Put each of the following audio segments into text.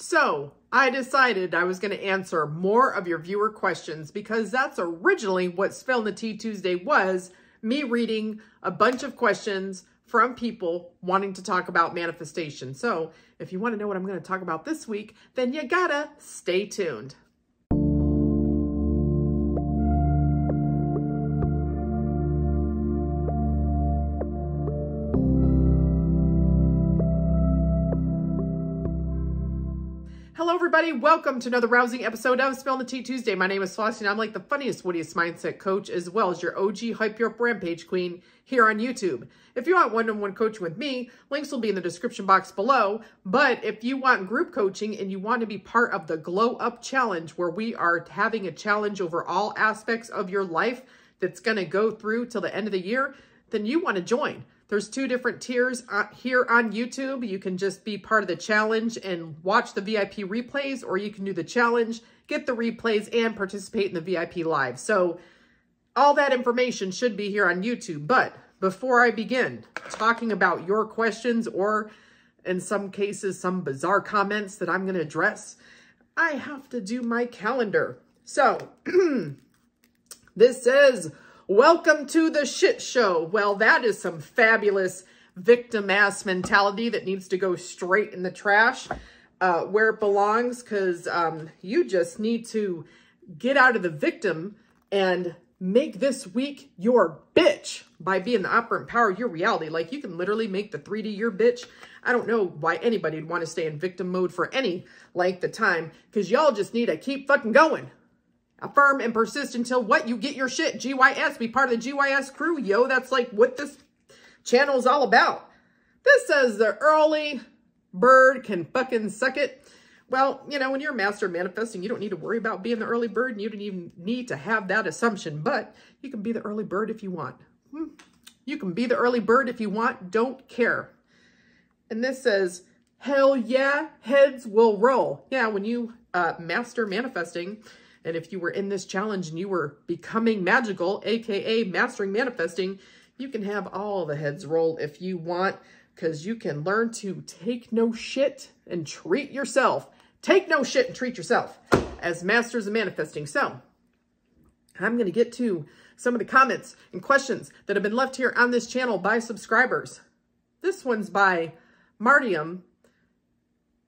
So I decided I was going to answer more of your viewer questions because that's originally what Spill the Tea Tuesday was, me reading a bunch of questions from people wanting to talk about manifestation. So if you want to know what I'm going to talk about this week, then you gotta stay tuned. Hello, everybody. Welcome to another rousing episode of Spill the Tea Tuesday. My name is Flossie, and I'm like the funniest, wittiest mindset coach, as well as your OG Hype You Up Rampage Queen here on YouTube. If you want one-on-one coaching with me, links will be in the description box below. But if you want group coaching and you want to be part of the Glow Up Challenge, where we are having a challenge over all aspects of your life that's going to go through till the end of the year, then you want to join. There's two different tiers here on YouTube. You can just be part of the challenge and watch the VIP replays, or you can do the challenge, get the replays, and participate in the VIP live. So all that information should be here on YouTube. But before I begin talking about your questions, or in some cases, some bizarre comments that I'm going to address, I have to do my calendar. So this says, welcome to the shit show. Well, that is some fabulous victim ass mentality that needs to go straight in the trash where it belongs, because you just need to get out of the victim and make this week your bitch by being the operant power of your reality. Like, you can literally make the 3D your bitch. I don't know why anybody would want to stay in victim mode for any length of time, because y'all just need to keep fucking going. Affirm and persist until what? You get your shit. GYS, be part of the GYS crew, yo. That's like what this channel is all about. This says the early bird can fucking suck it. Well, you know, when you're a master manifesting, you don't need to worry about being the early bird, and you don't even need to have that assumption, but you can be the early bird if you want. You can be the early bird if you want. Don't care. And this says, hell yeah, heads will roll. Yeah, when you master manifesting, and if you were in this challenge and you were becoming magical, aka mastering manifesting, you can have all the heads roll if you want, because you can learn to take no shit and treat yourself. Take no shit and treat yourself as masters of manifesting. So I'm going to get to some of the comments and questions that have been left here on this channel by subscribers. This one's by Martium,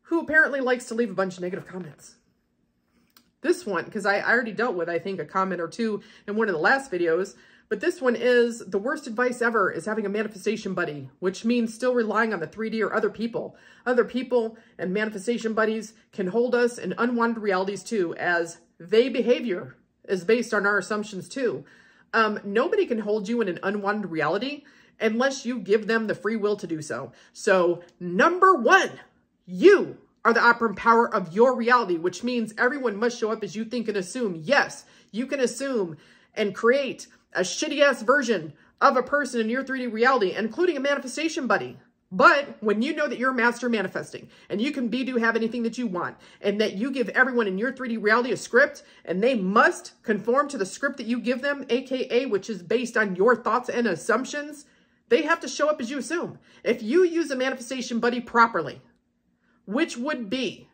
who apparently likes to leave a bunch of negative comments. This one, because I already dealt with, I think, a comment or two in one of the last videos, but this one is, the worst advice ever is having a manifestation buddy, which means still relying on the 3D or other people. Other people and manifestation buddies can hold us in unwanted realities too, as their behavior is based on our assumptions too. Nobody can hold you in an unwanted reality unless you give them the free will to do so. So, number one, you are the operant power of your reality, which means everyone must show up as you think and assume. Yes, you can assume and create a shitty-ass version of a person in your 3D reality, including a manifestation buddy. But when you know that you're a master manifesting, and you can be, do, have anything that you want, and that you give everyone in your 3D reality a script, and they must conform to the script that you give them, aka which is based on your thoughts and assumptions, they have to show up as you assume. If you use a manifestation buddy properly, which would be,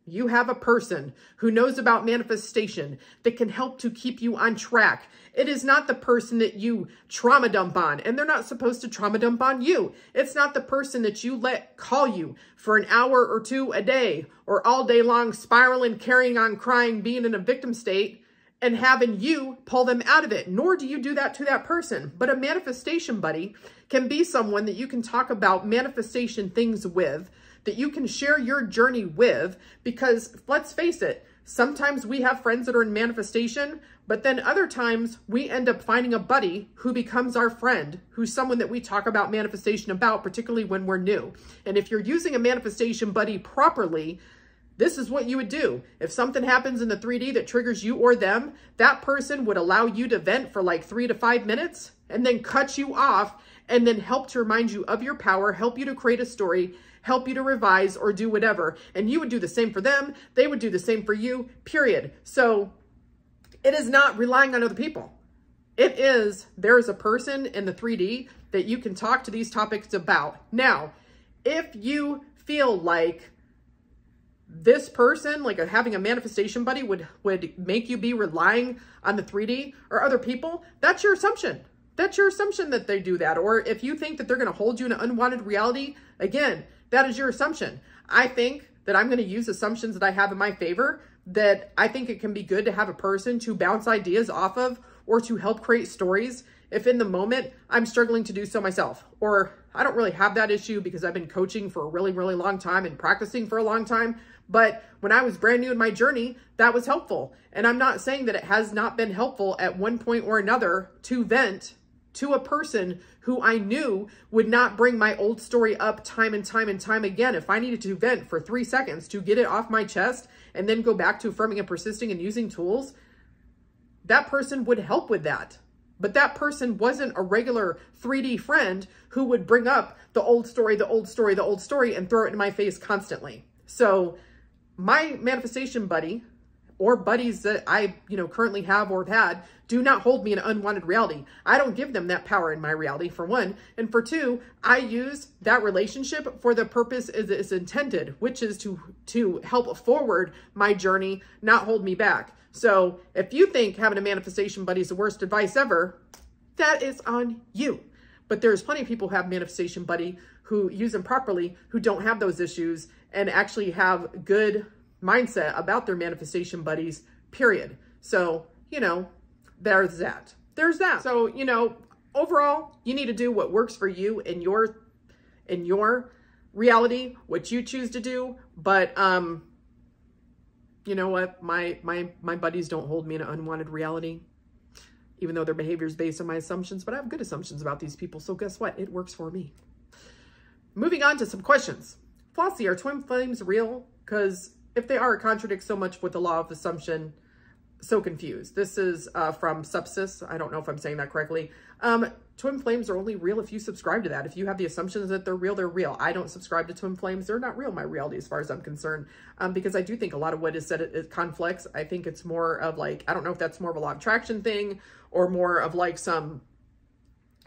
you have a person who knows about manifestation that can help to keep you on track. It is not the person that you trauma dump on, and they're not supposed to trauma dump on you. It's not the person that you let call you for an hour or two a day, or all day long spiraling, carrying on, crying, being in a victim state, and having you pull them out of it. Nor do you do that to that person. But a manifestation buddy can be someone that you can talk about manifestation things with, that you can share your journey with, because let's face it, sometimes we have friends that are in manifestation, but then other times we end up finding a buddy who becomes our friend, who's someone that we talk about manifestation about, particularly when we're new. And if you're using a manifestation buddy properly, this is what you would do. If something happens in the 3D that triggers you or them, that person would allow you to vent for like 3 to 5 minutes and then cut you off, and then help to remind you of your power, help you to create a story, help you to revise or do whatever. And you would do the same for them. They would do the same for you, period. So it is not relying on other people. It is, there's a person in the 3D that you can talk to these topics about. Now, if you feel like this person, like having a manifestation buddy would make you be relying on the 3D or other people, that's your assumption. That's your assumption that they do that. Or if you think that they're going to hold you in an unwanted reality, again, that is your assumption. I think that I'm going to use assumptions that I have in my favor, that I think it can be good to have a person to bounce ideas off of or to help create stories if in the moment I'm struggling to do so myself. Or I don't really have that issue because I've been coaching for a really, really long time and practicing for a long time. But when I was brand new in my journey, that was helpful. And I'm not saying that it has not been helpful at one point or another to vent to a person who I knew would not bring my old story up time and time and time again. If I needed to vent for 3 seconds to get it off my chest and then go back to affirming and persisting and using tools, that person would help with that. But that person wasn't a regular 3D friend who would bring up the old story, the old story, the old story, and throw it in my face constantly. So my manifestation buddy or buddies that I, currently have or have had do not hold me in unwanted reality. I don't give them that power in my reality, for one. And for two, I use that relationship for the purpose it is intended, which is to help forward my journey, not hold me back. So if you think having a manifestation buddy is the worst advice ever, that is on you. But there's plenty of people who have manifestation buddy who use them properly, who don't have those issues and actually have good mindset about their manifestation buddies, period. So, there's that. There's that. So, overall, you need to do what works for you in your reality, what you choose to do. But, you know what? My buddies don't hold me in an unwanted reality, even though their behavior is based on my assumptions, but I have good assumptions about these people. So guess what? It works for me. Moving on to some questions. Flossie, are twin flames real? Because if they are, it contradicts so much with the law of assumption. So confused. This is from Subsys. I don't know if I'm saying that correctly. Twin flames are only real if you subscribe to that. If you have the assumptions that they're real, they're real. I don't subscribe to twin flames. They're not real in my reality as far as I'm concerned, because I do think a lot of what is said it conflicts. I think it's more of like, I don't know if that's more of a law of attraction thing or more of like some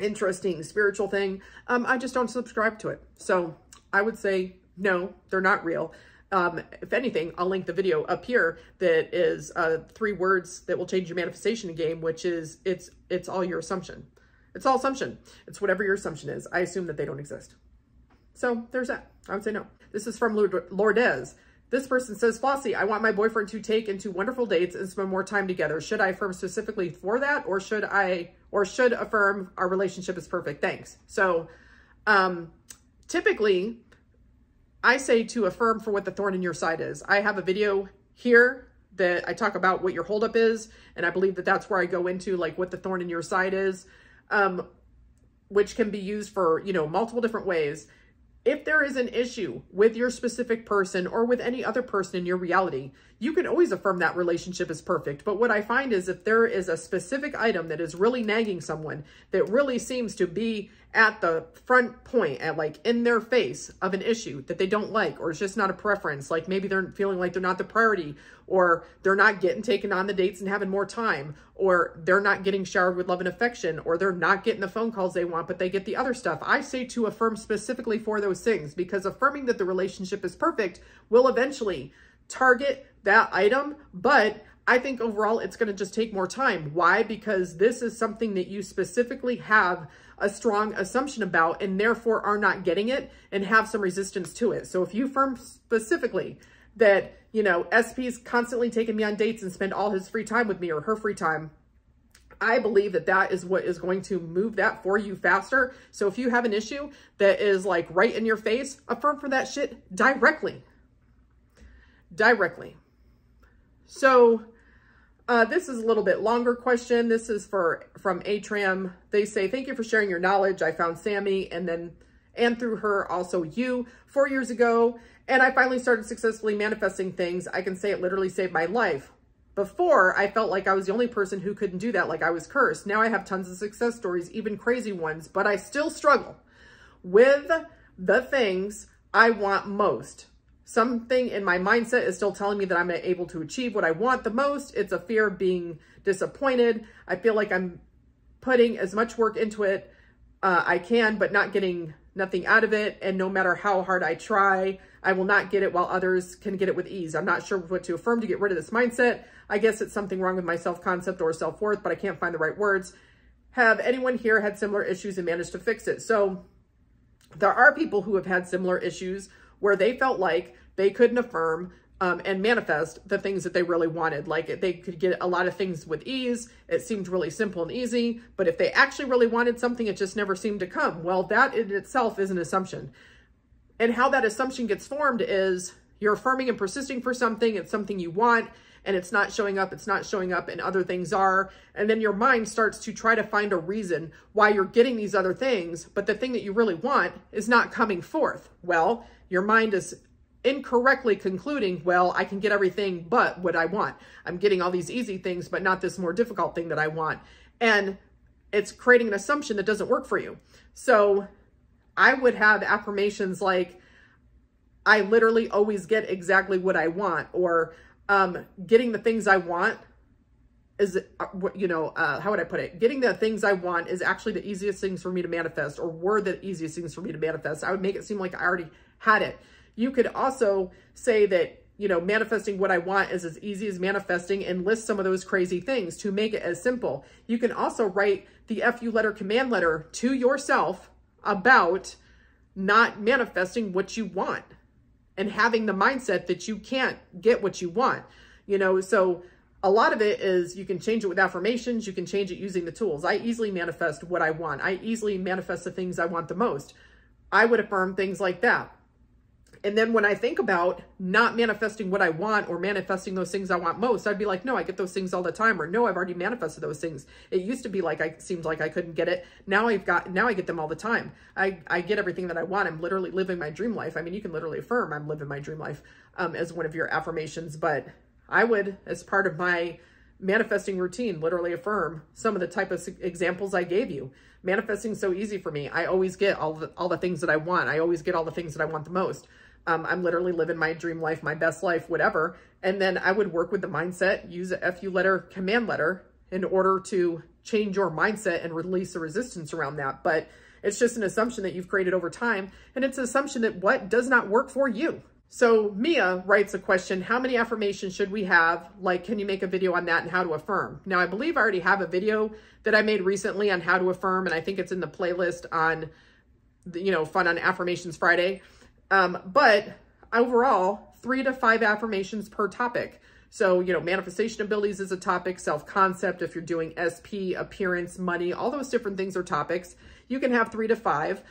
interesting spiritual thing. I just don't subscribe to it. So I would say, no, they're not real. If anything, I'll link the video up here that is 3 words that will change your manifestation game, which is it's all your assumption. It's all assumption. It's whatever your assumption is. I assume that they don't exist. So there's that. I would say no. This is from Lourdes. This person says, Flossie, I want my boyfriend to take into wonderful dates and spend more time together. Should I affirm specifically for that, or should affirm our relationship is perfect? Thanks. So typically I say to affirm for what the thorn in your side is. I have a video here that I talk about what your holdup is. And I believe that that's where I go into like what the thorn in your side is, which can be used for, multiple different ways. If there is an issue with your specific person or with any other person in your reality, you can always affirm that relationship is perfect. But what I find is if there is a specific item that is really nagging someone, that really seems to be at the front point, at like in their face of an issue that they don't like, or it's just not a preference, like maybe they're feeling like they're not the priority, or they're not getting taken on the dates and having more time, or they're not getting showered with love and affection, or they're not getting the phone calls they want, but they get the other stuff. I say to affirm specifically for those things, because affirming that the relationship is perfect will eventually target that item, but I think overall it's going to just take more time. Why? Because this is something that you specifically have a strong assumption about and therefore are not getting it and have some resistance to it. So if you affirm specifically that, SP's constantly taking me on dates and spend all his free time with me or her free time, I believe that that is what is going to move that for you faster. So if you have an issue that is like right in your face, affirm for that shit directly. So this is a little bit longer question. This is from Atram. They say, thank you for sharing your knowledge. I found Sammy and through her also you 4 years ago. And I finally started successfully manifesting things. I can say it literally saved my life. Before, I felt like I was the only person who couldn't do that, like I was cursed. Now I have tons of success stories, even crazy ones, but I still struggle with the things I want most. Something in my mindset is still telling me that I'm able to achieve what I want the most. It's a fear of being disappointed. I feel like I'm putting as much work into it I can, but not getting nothing out of it. And no matter how hard I try, I will not get it while others can get it with ease. I'm not sure what to affirm to get rid of this mindset. I guess it's something wrong with my self-concept or self-worth, but I can't find the right words. Have anyone here had similar issues and managed to fix it? So there are people who have had similar issues where they felt like they couldn't affirm and manifest the things that they really wanted. Like they could get a lot of things with ease. It seemed really simple and easy, but if they actually really wanted something, it just never seemed to come. Well, that in itself is an assumption. And how that assumption gets formed is you're affirming and persisting for something. It's something you want and it's not showing up. It's not showing up and other things are. And then your mind starts to try to find a reason why you're getting these other things, but the thing that you really want is not coming forth. Well, your mind is incorrectly concluding, well, I can get everything but what I want. I'm getting all these easy things, but not this more difficult thing that I want. And it's creating an assumption that doesn't work for you. So I would have affirmations like, I literally always get exactly what I want, or getting the things I want is, how would I put it? Getting the things I want is actually the easiest things for me to manifest, or were the easiest things for me to manifest. I would make it seem like I already had it. You could also say that, manifesting what I want is as easy as manifesting, and list some of those crazy things to make it as simple. You can also write the FU letter command letter to yourself about not manifesting what you want and having the mindset that you can't get what you want. So a lot of it is you can change it with affirmations. You can change it using the tools. I easily manifest what I want. I easily manifest the things I want the most. I would affirm things like that. And then when I think about not manifesting what I want or manifesting those things I want most, I'd be like, no, I get those things all the time, or no, I've already manifested those things. It used to be like, it seemed like I couldn't get it. Now I get them all the time. I get everything that I want. I'm literally living my dream life. I mean, you can literally affirm I'm living my dream life as one of your affirmations, but I would, as part of my manifesting routine, literally affirm some of the type of examples I gave you. Manifesting so easy for me. I always get all the things that I want. I always get all the things that I want the most. I'm literally living my dream life, my best life, whatever. And then I would work with the mindset, use a FU letter, command letter in order to change your mindset and release the resistance around that. But it's just an assumption that you've created over time. And it's an assumption that what does not work for you. So Mia writes a question, how many affirmations should we have? Like, can you make a video on that and how to affirm? Now, I believe I already have a video that I made recently on how to affirm. And I think it's in the playlist on, Fun on Affirmations Friday. But overall, 3 to 5 affirmations per topic. So, manifestation abilities is a topic, self-concept, if you're doing SP, appearance, money, all those different things are topics. You can have 3 to 5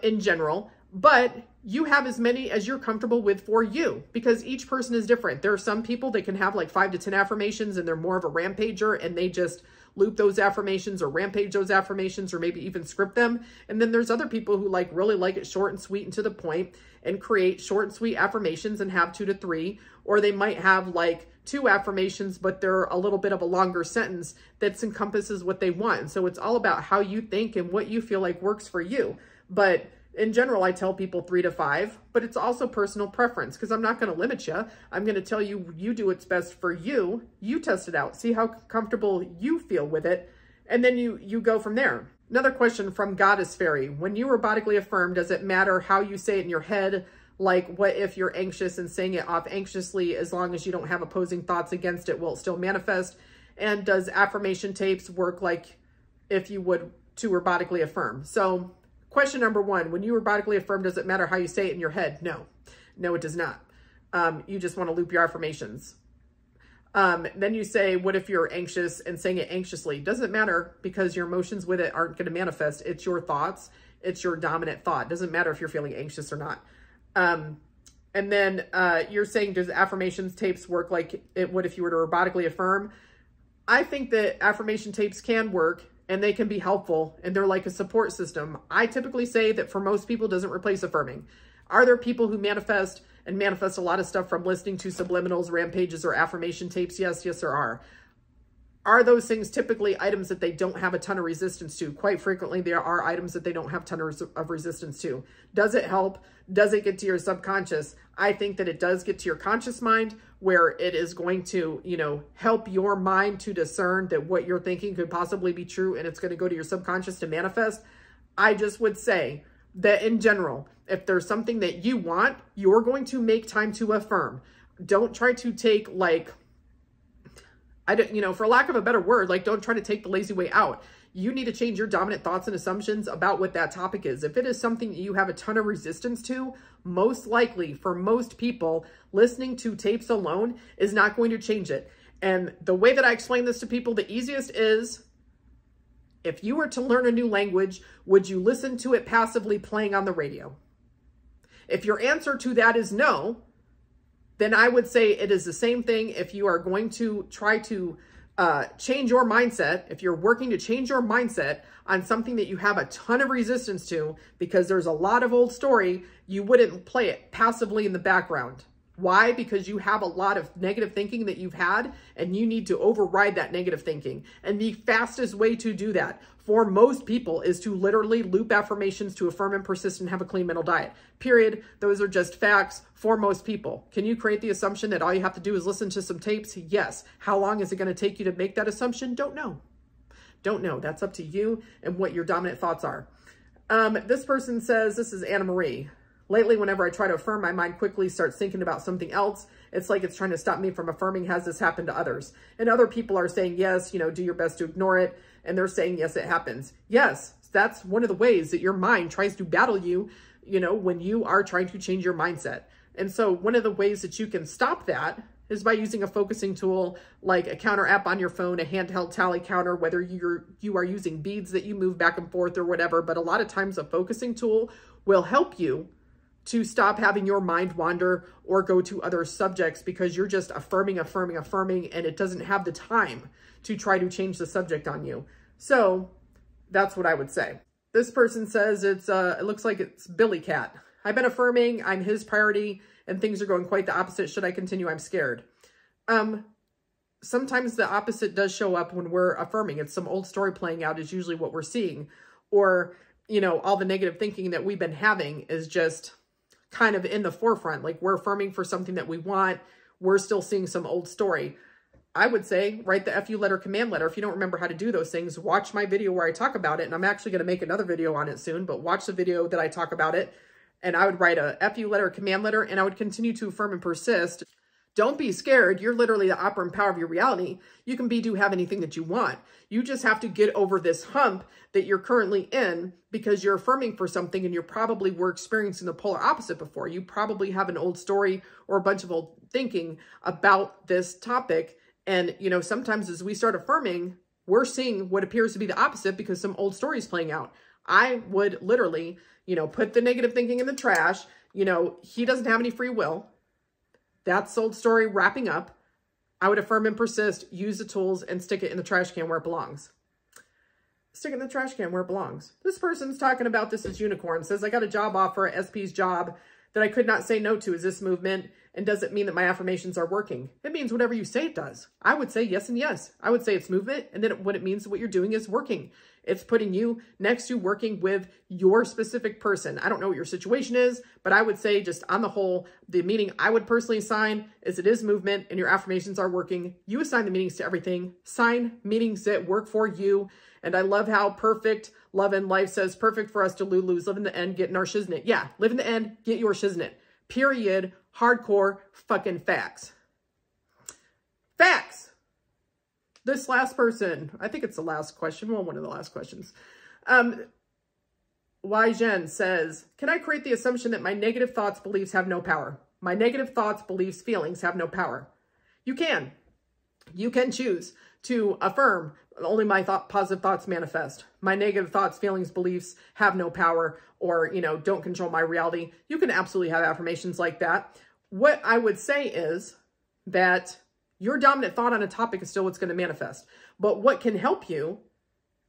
in general, but you have as many as you're comfortable with for you, because each person is different. There are some people that can have like 5 to 10 affirmations and they're more of a rampager and they just loop those affirmations or rampage those affirmations or maybe even script them. And then there's other people who really like it short and sweet and to the point and create short and sweet affirmations and have 2 to 3, or they might have like 2 affirmations, but they're a little bit of a longer sentence that encompasses what they want. And so it's all about how you think and what you feel like works for you. But in general, I tell people 3 to 5, but it's also personal preference because I'm not going to limit you. I'm going to tell you, you do what's best for you. You test it out, see how comfortable you feel with it, and then you go from there. Another question from Goddess Fairy. When you robotically affirm, does it matter how you say it in your head? Like, what if you're anxious and saying it off anxiously, as long as you don't have opposing thoughts against it, will it still manifest? And does affirmation tapes work like if you would to robotically affirm? So question number 1, when you robotically affirm, does it matter how you say it in your head? No, it does not. You just want to loop your affirmations. Then you say, what if you're anxious and saying it anxiously? Doesn't matter, because your emotions with it aren't going to manifest. It's your thoughts. It's your dominant thought. Doesn't matter if you're feeling anxious or not. And then you're saying, does affirmations tapes work like it would if you were to robotically affirm? I think that affirmation tapes can work and they can be helpful and they're like a support system. I typically say that for most people, it doesn't replace affirming. Are there people who manifest a lot of stuff from listening to subliminals, rampages, or affirmation tapes? Yes, there are. Are those things typically items that they don't have a ton of resistance to? Quite frequently, there are items that they don't have a ton of resistance to. Does it help? Does it get to your subconscious? I think that it does get to your conscious mind, where it is going to, help your mind to discern that what you're thinking could possibly be true, and it's going to go to your subconscious to manifest. I just would say that in general, if there's something that you want, you're going to make time to affirm. Don't try to take like, for lack of a better word, like don't try to take the lazy way out. You need to change your dominant thoughts and assumptions about what that topic is. If it is something that you have a ton of resistance to, most likely for most people, listening to tapes alone is not going to change it. And the way that I explain this to people, the easiest is, if you were to learn a new language, would you listen to it passively playing on the radio? If your answer to that is no, then I would say it is the same thing if you are going to try to change your mindset, if you're working to change your mindset on something that you have a ton of resistance to, because there's a lot of old story, you wouldn't play it passively in the background. Why? Because you have a lot of negative thinking that you've had, and you need to override that negative thinking. And the fastest way to do that for most people is to literally loop affirmations to affirm and persist and have a clean mental diet. Period. Those are just facts for most people. Can you create the assumption that all you have to do is listen to some tapes? Yes. How long is it going to take you to make that assumption? Don't know. Don't know. That's up to you and what your dominant thoughts are. This person says, this is Anna Marie. Lately, whenever I try to affirm, my mind quickly starts thinking about something else. It's like it's trying to stop me from affirming. Has this happened to others? And other people are saying, yes, do your best to ignore it. And they're saying, yes, it happens. Yes, that's one of the ways that your mind tries to battle you, when you are trying to change your mindset. And so one of the ways that you can stop that is by using a focusing tool like a counter app on your phone, a handheld tally counter, whether you are using beads that you move back and forth or whatever. But a lot of times a focusing tool will help you to stop having your mind wander or go to other subjects, because you're just affirming, and it doesn't have the time to try to change the subject on you. So that's what I would say. This person says it looks like it's Billy Cat. I've been affirming, I'm his priority, and things are going quite the opposite. Should I continue? I'm scared. Sometimes the opposite does show up when we're affirming. It's some old story playing out is usually what we're seeing. Or, all the negative thinking that we've been having is just kind of in the forefront. Like we're affirming for something that we want. We're still seeing some old story. I would say write the FU letter command letter. If you don't remember how to do those things, watch my video where I talk about it. And I'm actually going to make another video on it soon, but watch the video that I talk about it. And I would write a FU letter command letter, and I would continue to affirm and persist. Don't be scared. You're literally the operant power of your reality. You can have anything that you want. You just have to get over this hump that you're currently in, because you're affirming for something and you probably were experiencing the polar opposite before. You probably have an old story or a bunch of old thinking about this topic. And, sometimes as we start affirming, we're seeing what appears to be the opposite because some old story is playing out. I would literally, put the negative thinking in the trash. He doesn't have any free will. That's old story wrapping up. I would affirm and persist, use the tools, and stick it in the trash can where it belongs. Stick it in the trash can where it belongs. This person's talking about this as Unicorn. Says, I got a job offer at SP's job that I could not say no to. Is this movement? And does it mean that my affirmations are working? It means whatever you say it does. I would say yes and yes. I would say it's movement, and then what it means what you're doing is working. It's putting you next to working with your specific person. I don't know what your situation is, but I would say just on the whole, the meaning I would personally assign is it is movement and your affirmations are working. You assign the meanings to everything. Sign meanings that work for you. And I love how Perfect Love and Life says, perfect for us to lose, live in the end, get in our shiznit. Yeah, live in the end, get your shiznit. Period. Hardcore fucking facts. Facts. This last person, I think it's the last question. Well, one of the last questions. Y Jen says, can I create the assumption that my negative thoughts, beliefs have no power? My negative thoughts, beliefs, feelings have no power. You can. You can choose to affirm only my positive thoughts manifest. My negative thoughts, feelings, beliefs have no power, or, don't control my reality. You can absolutely have affirmations like that. What I would say is that your dominant thought on a topic is still what's going to manifest. But what can help you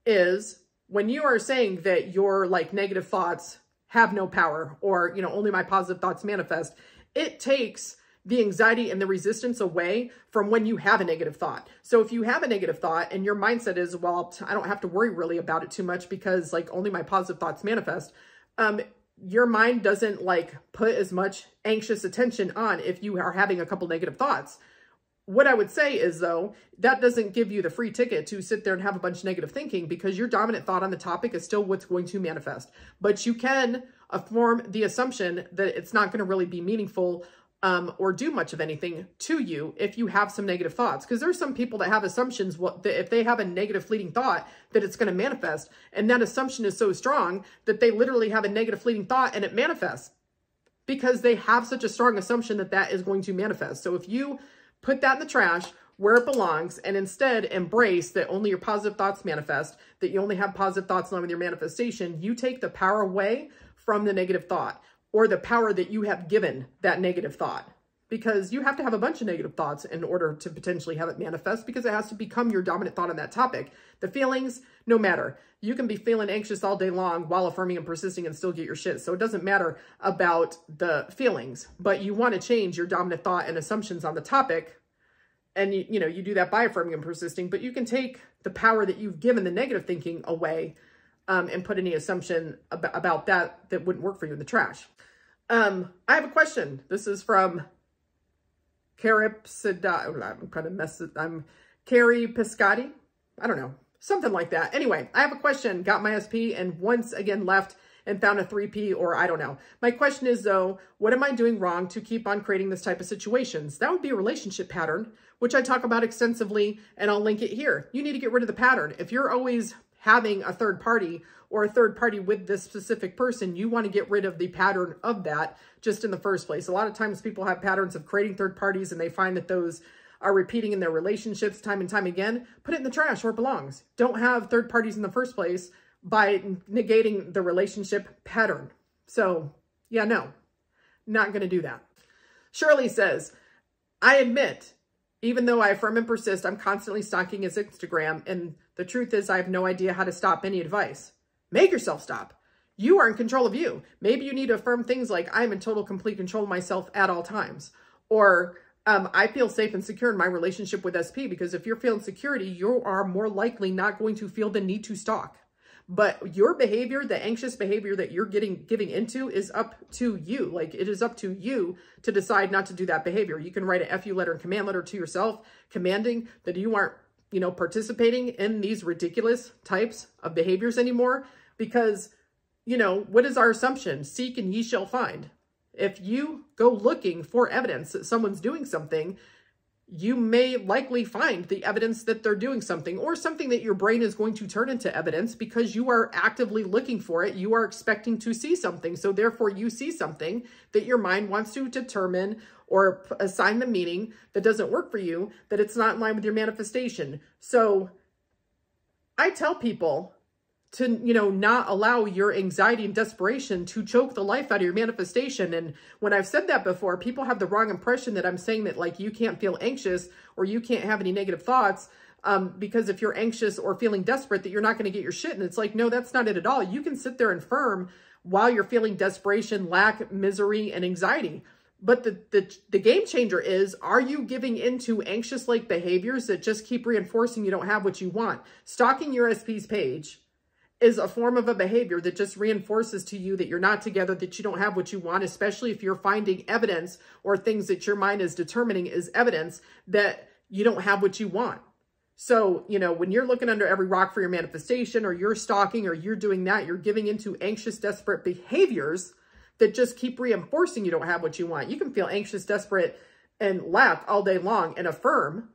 is when you are saying that your negative thoughts have no power, or, only my positive thoughts manifest, it takes the anxiety and the resistance away from when you have a negative thought. So if you have a negative thought and your mindset is, well, I don't have to worry really about it too much because only my positive thoughts manifest, your mind doesn't put as much anxious attention on if you are having a couple negative thoughts. What I would say is, though, that doesn't give you the free ticket to sit there and have a bunch of negative thinking, because your dominant thought on the topic is still what's going to manifest. But you can form the assumption that it's not going to really be meaningful or do much of anything to you if you have some negative thoughts. Because there's some people that have assumptions that if they have a negative fleeting thought, that it's going to manifest. And that assumption is so strong that they literally have a negative fleeting thought and it manifests because they have such a strong assumption that that is going to manifest. So if you put that in the trash where it belongs and instead embrace that only your positive thoughts manifest, that you only have positive thoughts along with your manifestation, you take the power away from the negative thought, or the power that you have given that negative thought. Because you have to have a bunch of negative thoughts in order to potentially have it manifest, because it has to become your dominant thought on that topic. The feelings, no matter. You can be feeling anxious all day long while affirming and persisting and still get your shit. So it doesn't matter about the feelings, but you want to change your dominant thought and assumptions on the topic. And you do that by affirming and persisting, but you can take the power that you've given the negative thinking away and put any assumption about that wouldn't work for you in the trash. I have a question. This is from Carrie Piscotti. I don't know. Something like that. Anyway, I have a question. Got my SP and once again left and found a 3P, or I don't know. My question is though, what am I doing wrong to keep on creating this type of situations? That would be a relationship pattern, which I talk about extensively, and I'll link it here. You need to get rid of the pattern. If you're always having a third party or a third party with this specific person, you want to get rid of the pattern of that just in the first place. A lot of times people have patterns of creating third parties and they find that those are repeating in their relationships time and time again. Put it in the trash where it belongs. Don't have third parties in the first place by negating the relationship pattern. So yeah, no, not going to do that. Shirley says, I admit, even though I affirm and persist, I'm constantly stalking his Instagram, and the truth is I have no idea how to stop. Any advice? Make yourself stop. You are in control of you. Maybe you need to affirm things like, I'm in total, complete control of myself at all times. Or, I feel safe and secure in my relationship with SP, because if you're feeling security, you are more likely not going to feel the need to stalk. But your behavior, the anxious behavior that you're giving into is up to you. Like, it is up to you to decide not to do that behavior. You can write a FU letter and command letter to yourself, commanding that you aren't, participating in these ridiculous types of behaviors anymore. Because, what is our assumption? Seek and ye shall find. If you go looking for evidence that someone's doing something, you may likely find the evidence that they're doing something, or something that your brain is going to turn into evidence because you are actively looking for it. You are expecting to see something. So therefore you see something that your mind wants to determine or assign the meaning that doesn't work for you, that it's not in line with your manifestation. So I tell people to, not allow your anxiety and desperation to choke the life out of your manifestation. And when I've said that before, people have the wrong impression that I'm saying that like you can't feel anxious or you can't have any negative thoughts because if you're anxious or feeling desperate that you're not going to get your shit. And it's like, no, that's not it at all. You can sit there and affirm while you're feeling desperation, lack, misery, and anxiety. But the game changer is, are you giving into anxious-like behaviors that just keep reinforcing you don't have what you want? Stalking your SP's page is a form of a behavior that just reinforces to you that you're not together, that you don't have what you want, especially if you're finding evidence or things that your mind is determining is evidence that you don't have what you want. So, when you're looking under every rock for your manifestation, or you're stalking, or you're doing that, you're giving into anxious, desperate behaviors that just keep reinforcing you don't have what you want. You can feel anxious, desperate, and laugh all day long and affirm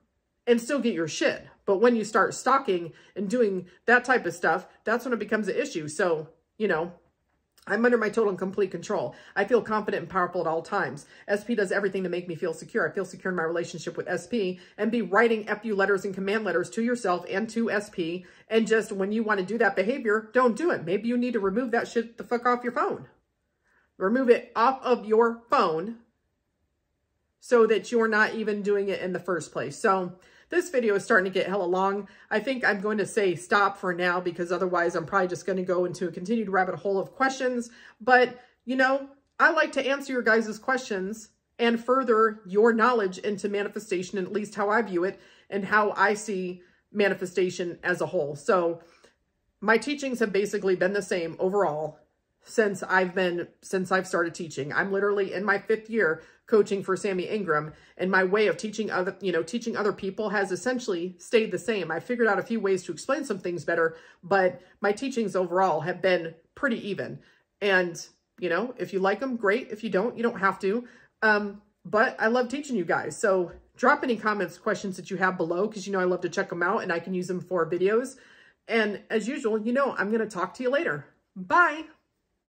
and still get your shit. But when you start stalking and doing that type of stuff, that's when it becomes an issue. So, I'm under my total and complete control. I feel confident and powerful at all times. SP does everything to make me feel secure. I feel secure in my relationship with SP, and be writing FU letters and command letters to yourself and to SP. And just when you want to do that behavior, don't do it. Maybe you need to remove that shit the fuck off your phone. Remove it off of your phone so that you're not even doing it in the first place. So this video is starting to get hella long. I think I'm going to say stop for now, because otherwise I'm probably just going to go into a continued rabbit hole of questions. But, I like to answer your guys' questions and further your knowledge into manifestation, and at least how I view it and how I see manifestation as a whole. So my teachings have basically been the same overall since I've started teaching. I'm literally in my 5th year coaching for Sammy Ingram, and my way of teaching other people has essentially stayed the same. I figured out a few ways to explain some things better, but my teachings overall have been pretty even. And You know, if you like them, great. If you don't, you don't have to. But I love teaching you guys. So drop any comments, questions that you have below, because you know I love to check them out and I can use them for videos. And as usual, you know, I'm going to talk to you later. Bye.